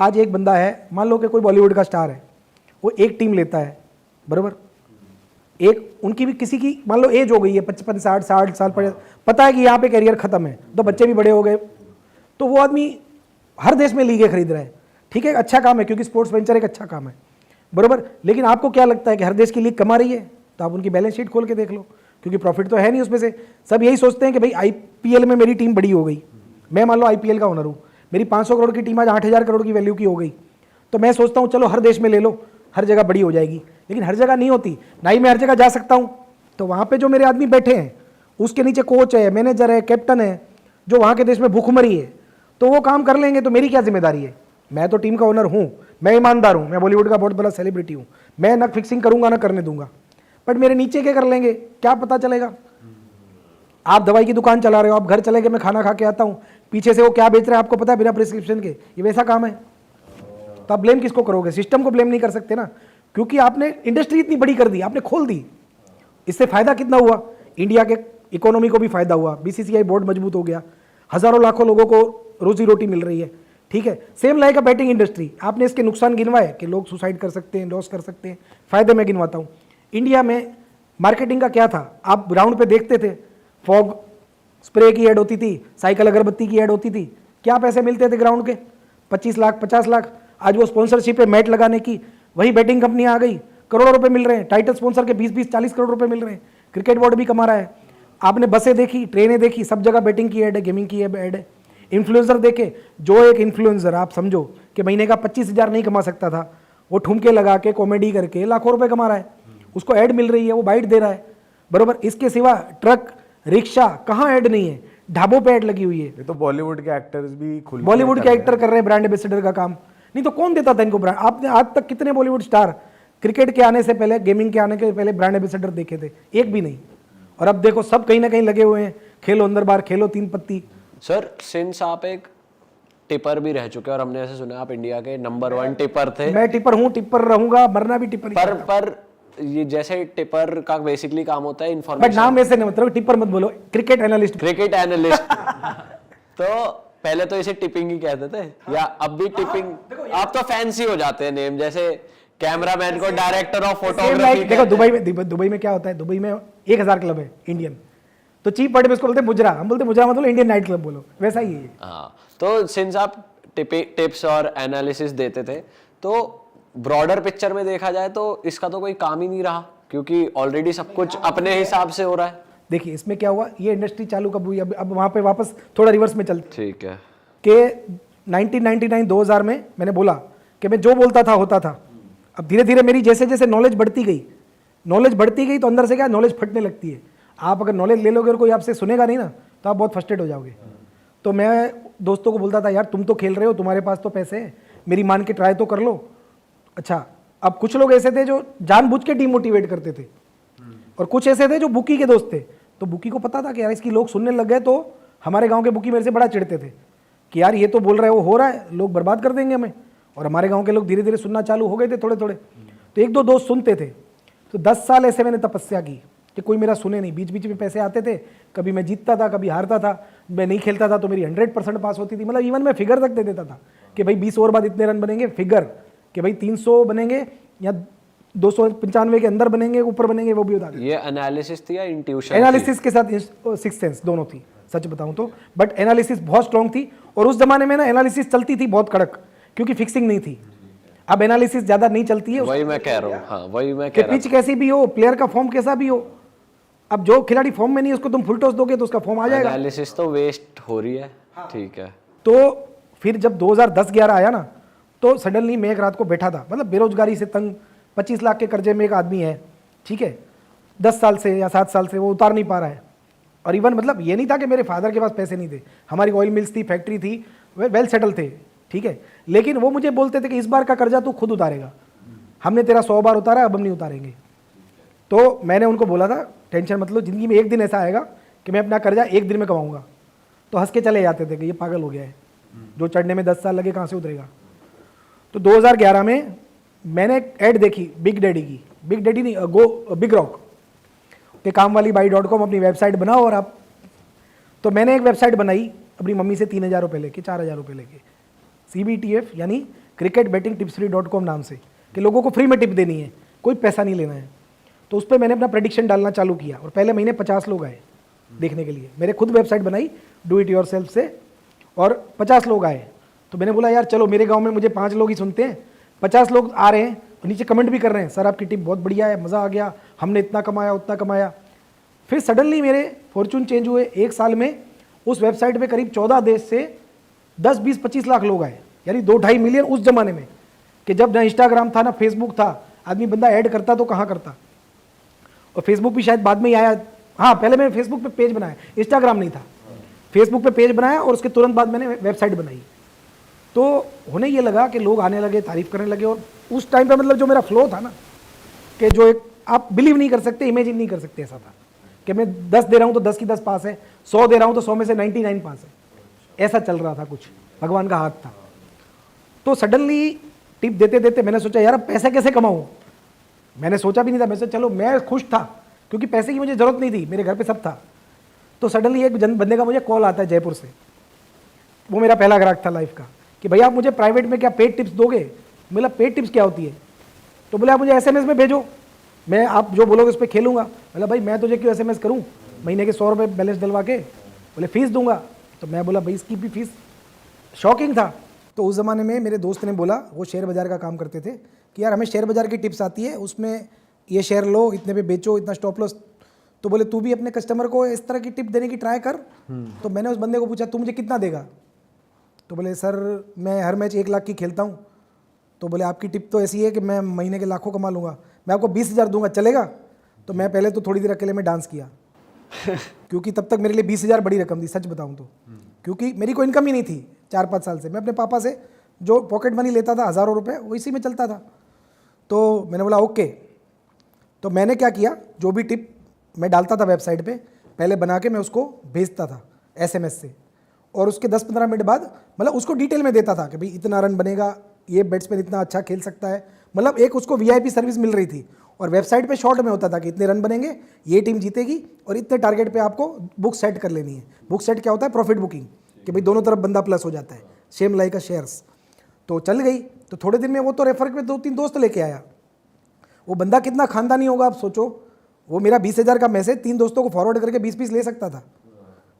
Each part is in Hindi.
आज एक बंदा है, मान लो कि कोई बॉलीवुड का स्टार है, वो एक टीम लेता है, बराबर, एक उनकी भी किसी की मान लो एज हो गई है 55 60 साल पर, पता है कि यहाँ पे करियर खत्म है, तो बच्चे भी बड़े हो गए, तो वो आदमी हर देश में लीगें खरीद रहा है, ठीक है, अच्छा काम है क्योंकि स्पोर्ट्स वेंचर एक अच्छा काम है, बराबर। लेकिन आपको क्या लगता है कि हर देश की लीग कमा रही है? तो आप उनकी बैलेंस शीट खोल के देख लो, क्योंकि प्रॉफिट तो है नहीं उसमें से। सब यही सोचते हैं कि भाई आईपीएल में मेरी टीम बड़ी हो गई, मैं मान लो आईपीएल का ओनर हूँ, मेरी 500 करोड़ की टीम आज 8000 करोड़ की वैल्यू की हो गई, तो मैं सोचता हूँ चलो हर देश में ले लो, हर जगह बड़ी हो जाएगी। लेकिन हर जगह नहीं होती, ना ही मैं हर जगह जा सकता हूँ। तो वहाँ पे जो मेरे आदमी बैठे हैं, उसके नीचे कोच है, मैनेजर है, कैप्टन है, जो वहाँ के देश में भूखमरी है, तो वो काम कर लेंगे, तो मेरी क्या जिम्मेदारी है? मैं तो टीम का ओनर हूँ, मैं ईमानदार हूँ, मैं बॉलीवुड का बहुत बड़ा सेलिब्रिटी हूँ, मैं ना फिक्सिंग करूँगा ना करने दूंगा, बट मेरे नीचे क्या कर लेंगे क्या पता चलेगा। आप दवाई की दुकान चला रहे हो, आप घर चले गए, मैं खाना खा के आता हूँ, पीछे से वो क्या बेच रहे हैं आपको पता है बिना प्रिस्क्रिप्शन के, ये वैसा काम है। तो आप ब्लेम किसको करोगे? सिस्टम को ब्लेम नहीं कर सकते ना, क्योंकि आपने इंडस्ट्री इतनी बड़ी कर दी, आपने खोल दी। इससे फायदा कितना हुआ? इंडिया के इकोनॉमी को भी फायदा हुआ, बीसीसीआई बोर्ड मजबूत हो गया, हजारों लाखों लोगों को रोजी रोटी मिल रही है, ठीक है। सेम लाइक अ बैटिंग इंडस्ट्री, आपने इसके नुकसान गिनवाए कि लोग सुसाइड कर सकते हैं, लॉस कर सकते हैं, फायदे मैं गिनवाता हूँ। इंडिया में मार्केटिंग का क्या था? आप ग्राउंड पे देखते थे, फॉग स्प्रे की ऐड होती थी, साइकिल अगरबत्ती की ऐड होती थी, क्या पैसे मिलते थे ग्राउंड के? 25 लाख 50 लाख। आज वो स्पॉन्सरशिप है मैट लगाने की, वही बैटिंग कंपनी आ गई, करोड़ों रुपए मिल रहे हैं, टाइटल स्पॉन्सर के 20-40 करोड़ रुपए मिल रहे हैं, क्रिकेट बोर्ड भी कमा रहा है। आपने बसें देखी, ट्रेनें देखी, सब जगह बैटिंग की ऐड है, गेमिंग की ऐड है। इन्फ्लुएंसर देखे, जो एक इन्फ्लुएंसर आप समझो कि महीने का 25,000 नहीं कमा सकता था, वो ठुमके लगा के कॉमेडी करके लाखों रुपए कमा रहा है, उसको ऐड मिल रही है, वो बाइट दे रहा है, बरोबर। इसके सिवा ट्रक रिक्शा कहाँ ऐड नहीं है, ढाबों पे ऐड लगी हुई है। ये तो बॉलीवुड के एक्टर्स भी खुल बॉलीवुड के एक्टर कर रहे हैं ब्रांड एम्बेसडर का काम, नहीं तो कौन देता था इनको ब्रांड? आपने आज तक कितने बॉलीवुड स्टार क्रिकेट के आने से पहले, गेमिंग के आने के पहले ब्रांड एम्बेसडर देखे थे? एक भी नहीं। और अब देखो सब कहीं ना कहीं लगे हुए हैं, खेलो अंदर बार, खेलो 3 पत्ती। सर सिंस आप एक टिपर भी रह चुके हैं और हमने ऐसे सुना आप इंडिया के नंबर 1 टिपर थे। मैं टिपर हूँ, टिपर रहूंगा, मरना भी टिपर ही। पर ये जैसे टिपर का बेसिकली काम होता है बट इन्फॉर्मेशन। नाम ऐसे नहीं, मतलब टिपर मत बोलो, क्रिकेट एनालिस्ट। क्रिकेट एनालिस्ट तो पहले तो इसे टिपिंग ही कहते थे, या अब भी टिपिंग? आप तो फैंसी हो जाते हैं नेम, जैसे कैमरामैन को डायरेक्टर ऑफ फोटोग्राफी। देखो दुबई में क्या होता है, दुबई में 1000 क्लब है इंडियन, तो चीप वर्ड में इसको बोलते हैं मुजरा, हम बोलते हैं मुजरा मतलब इंडियन नाइट क्लब बोलो, वैसा ही है। हाँ, तो सिंस आप टिप्स और एनालिसिस देते थे, तो ब्रॉडर पिक्चर में देखा जाए तो इसका तो कोई काम ही नहीं रहा, क्योंकि ऑलरेडी सब कुछ अपने हिसाब से हो रहा है। देखिए इसमें क्या हुआ, ये इंडस्ट्री चालू कब हुई? अब वहाँ पे वापस थोड़ा रिवर्स में चलते, ठीक है, कि 1999 2000 में मैंने बोला कि मैं जो बोलता था होता था। अब धीरे धीरे मेरी जैसे जैसे नॉलेज बढ़ती गई तो अंदर से क्या नॉलेज फटने लगती है। आप अगर नॉलेज ले लोगे और कोई आपसे सुनेगा नहीं ना, तो आप बहुत फ्रस्ट्रेट हो जाओगे। तो मैं दोस्तों को बोलता था, यार तुम तो खेल रहे हो, तुम्हारे पास तो पैसे हैं, मेरी मान के ट्राई तो कर लो। अच्छा, अब कुछ लोग ऐसे थे जो जानबूझ के डीमोटिवेट करते थे, और कुछ ऐसे थे जो बुकी के दोस्त थे। तो बुकी को पता था कि यार इसकी लोग सुनने लग गए, तो हमारे गांव के बुकी मेरे से बड़ा चिढ़ते थे कि यार ये तो बोल रहा है, वो हो रहा है, लोग बर्बाद कर देंगे हमें। और हमारे गांव के लोग धीरे धीरे सुनना चालू हो गए थे थोड़े थोड़े, तो 1-2 दोस्त सुनते थे। तो 10 साल ऐसे मैंने तपस्या की कि कोई मेरा सुने नहीं। बीच बीच में पैसे आते थे, कभी मैं जीतता था, कभी हारता था, मैं नहीं खेलता था तो मेरी 100% पास होती थी। मतलब इवन मैं फिगर तक दे देता था कि भाई 20 ओवर बाद इतने रन बनेंगे, फिगर कि भाई 300 बनेंगे या 295 के अंदर बनेंगे, ऊपर बनेंगे, वो भी बता दें। ये एनालिसिस थी या इंट्यूशन? एनालिसिस के साथ सिक्स सेंस दोनों थी, सच बताऊं तो। बट एनालिसिस बहुत स्ट्रांग थी, और उस जमाने में ना एनालिसिस चलती थी बहुत कड़क, क्योंकि फिक्सिंग नहीं थी। अब एनालिसिस ज्यादा नहीं चलती है। वही मैं कह रहा हूँ, हाँ वही मैं कह रहा हूँ। पिच कैसी भी हो, प्लेयर का फॉर्म कैसा भी हो, अब जो खिलाड़ी फॉर्म में नहीं है उसको तुम फुल टॉस दोगे तो उसका फॉर्म आ जाएगा। एनालिसिस तो वेस्ट हो रही है, ठीक है। तो फिर जब 2010-11 आया ना, तो सडनली मैं एक रात को बैठा था, मतलब बेरोजगारी से तंग, 25 लाख के कर्जे में एक आदमी है, ठीक है, 10 साल से या 7 साल से वो उतार नहीं पा रहा है। और इवन मतलब ये नहीं था कि मेरे फादर के पास पैसे नहीं थे, हमारी ऑयल मिल्स थी, फैक्ट्री थी, वे वेल सेटल थे, ठीक है। लेकिन वो मुझे बोलते थे कि इस बार का कर्जा तू खुद उतारेगा, हमने तेरा 100 बार उतारा, अब हम नहीं उतारेंगे। तो मैंने उनको बोला था, टेंशन मत लो, जिंदगी में एक दिन ऐसा आएगा कि मैं अपना कर्जा एक दिन में कमाऊंगा। तो हंस के चले जाते थे कि ये पागल हो गया है, जो चढ़ने में 10 साल लगे कहाँ से उतरेगा। तो 2011 में मैंने एक ऐड देखी बिग डैडी की, बिग डैडी नहीं, बिग रॉक के kamwalibai.com अपनी वेबसाइट बनाओ और आप। तो मैंने एक वेबसाइट बनाई अपनी मम्मी से 3000 रुपये लेके, 4000 रुपये लेके, CBTF यानी cricketbettingtipsfree.com नाम से, कि लोगों को फ्री में टिप देनी है, कोई पैसा नहीं लेना है। तो उस पर मैंने अपना प्रेडिक्शन डालना चालू किया और पहले महीने 50 लोग आए देखने के लिए। मैंने खुद वेबसाइट बनाई डू इट योरसेल्फ से और 50 लोग आए। तो मैंने बोला यार चलो, मेरे गांव में मुझे 5 लोग ही सुनते हैं, 50 लोग आ रहे हैं और नीचे कमेंट भी कर रहे हैं, सर आपकी टिप बहुत बढ़िया है, मज़ा आ गया, हमने इतना कमाया उतना कमाया। फिर सडनली मेरे फॉर्चून चेंज हुए। एक साल में उस वेबसाइट पे करीब 14 देश से 10, 20, 25 लाख लोग आए, यानी 2-2.5 मिलियन उस जमाने में, कि जब ना इंस्टाग्राम था ना फेसबुक था, आदमी बंदा ऐड करता तो कहाँ करता। और फेसबुक भी शायद बाद में ही आया। हाँ, पहले मैंने फेसबुक पे पेज बनाया, इंस्टाग्राम नहीं था, फेसबुक पे पेज बनाया और उसके तुरंत बाद मैंने वेबसाइट बनाई। तो होने ये लगा कि लोग आने लगे, तारीफ करने लगे। और उस टाइम पे मतलब जो मेरा फ्लो था ना, कि जो एक आप बिलीव नहीं कर सकते, इमेजिन नहीं कर सकते, ऐसा था कि मैं 10 दे रहा हूँ तो 10 की 10 पास है, 100 दे रहा हूँ तो 100 में से 99 पास है, ऐसा चल रहा था, कुछ भगवान का हाथ था। तो सडनली टिप देते देते मैंने सोचा यार अब पैसे कैसे कमाऊँ। मैंने सोचा भी नहीं था, मैं सोचा चलो, मैं खुश था क्योंकि पैसे की मुझे ज़रूरत नहीं थी, मेरे घर पे सब था। तो सडनली एक बंदे का मुझे कॉल आता है जयपुर से, वो मेरा पहला ग्राहक था लाइफ का, कि भैया आप मुझे प्राइवेट में क्या पेड टिप्स दोगे। बोला पेड टिप्स क्या होती है। तो बोले आप मुझे SMS में भेजो, मैं आप जो बोलोगे उस पर खेलूंगा। बोला भाई मैं तुझे क्यों SMS करूँ, महीने के 100 रुपये बैलेंस डलवा के, बोले फीस दूंगा। तो मैं बोला भाई इसकी भी फीस, शॉकिंग था। तो उस ज़माने में मेरे दोस्त ने बोला, वो शेयर बाज़ार का काम करते थे, कि यार हमें शेयर बाज़ार की टिप्स आती है, उसमें ये शेयर लो, इतने पे बेचो, इतना स्टॉप लॉस। तो बोले तू भी अपने कस्टमर को इस तरह की टिप देने की ट्राई कर। तो मैंने उस बंदे को पूछा तू मुझे कितना देगा। तो बोले सर मैं हर मैच 1 लाख की खेलता हूँ। तो बोले आपकी टिप तो ऐसी है कि मैं महीने के लाखों कमा लूँगा, मैं आपको 20,000 दूंगा, चलेगा। तो मैं पहले तो थोड़ी देर अकेले में डांस किया क्योंकि तब तक मेरे लिए 20,000 बड़ी रकम थी, सच बताऊँ तो, क्योंकि मेरी कोई इनकम ही नहीं थी 4-5 साल से। मैं अपने पापा से जो पॉकेट मनी लेता था, हज़ारों रुपये, वो इसी में चलता था। तो मैंने बोला ओके। तो मैंने क्या किया, जो भी टिप मैं डालता था वेबसाइट पे, पहले बना के मैं उसको भेजता था SMS से, और उसके 10-15 मिनट बाद मतलब उसको डिटेल में देता था कि भाई इतना रन बनेगा, ये बैट्समैन इतना अच्छा खेल सकता है, मतलब एक उसको VIP सर्विस मिल रही थी। और वेबसाइट पे शॉर्ट में होता था कि इतने रन बनेंगे, ये टीम जीतेगी और इतने टारगेट पे आपको बुक सेट कर लेनी है। बुक सेट क्या होता है, प्रॉफिट बुकिंग, कि भाई दोनों तरफ बंदा प्लस हो जाता है, सेम लाइक अ शेयर्स। तो चल गई। तो थोड़े दिन में वो तो रेफर में 2-3 दोस्त लेके आया। वो बंदा कितना खानदानी होगा आप सोचो, वो मेरा 20,000 का मैसेज 3 दोस्तों को फॉरवर्ड करके 20 पीस ले सकता था,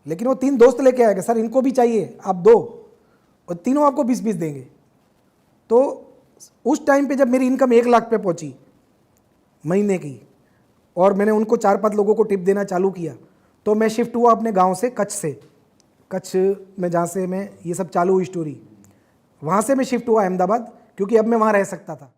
लेकिन वो 3 दोस्त लेके आया कि सर इनको भी चाहिए, आप दो, और तीनों आपको 20 पीस देंगे। तो उस टाइम पे जब मेरी इनकम 1 लाख पे पहुंची महीने की, और मैंने उनको 4-5 लोगों को टिप देना चालू किया, तो मैं शिफ्ट हुआ अपने गांव से, कच्छ में, जहाँ से मैं ये सब चालू हुई स्टोरी, वहाँ से मैं शिफ्ट हुआ अहमदाबाद, क्योंकि अब मैं वहाँ रह सकता था।